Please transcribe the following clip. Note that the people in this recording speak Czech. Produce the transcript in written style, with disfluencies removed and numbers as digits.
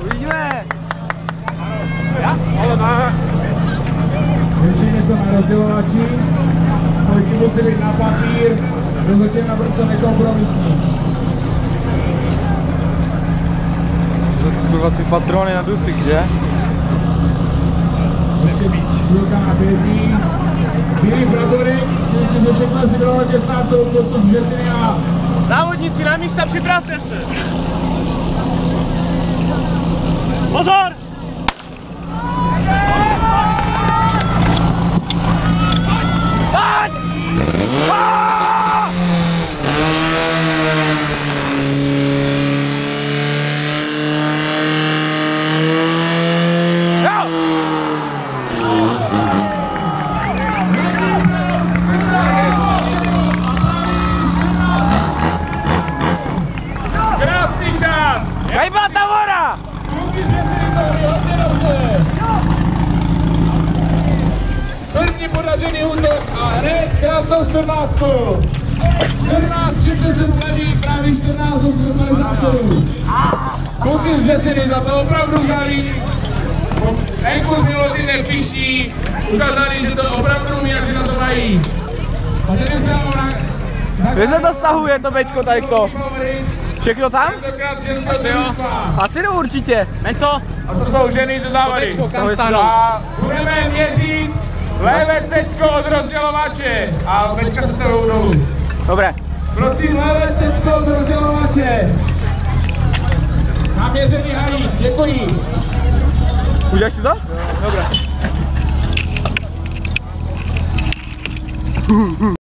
Uvidíme. Ještě něco na rozdělovači. Spojky musí být na papír. Rozhodně naprosto nekompromisní. Kurva ty patrony na dusík, že? Ještě chvilka na pětí. Bílý praporek, myslím, že všechno připravilo ke startu, podpis Vřesiny a... Závodníci na místa, připravte se! Pozor! Ať! Kajba Tavora! Kluci z Vřesiny to byli hodně dobře. První podařený útok a hned krásnou 14. 14 37 levý, právě 14 857. Kluci z Vřesiny za to opravdu vzali. Venku z Miloty nepíší, ukázali, že to opravdu umí, jak si na to mají. A teď se Kde se to stahuje, to bečko tadyto? Všechno tam? Asi no určitě. Menco? A to jsou ženy ze závady. A budeme měřit levé cečko od rozdělovače a bečka se sebou dolů. Dobré. prosím levé cečko od rozdělovače. Naměřený hajíc, děkuji. Uděláš si to? Dobré.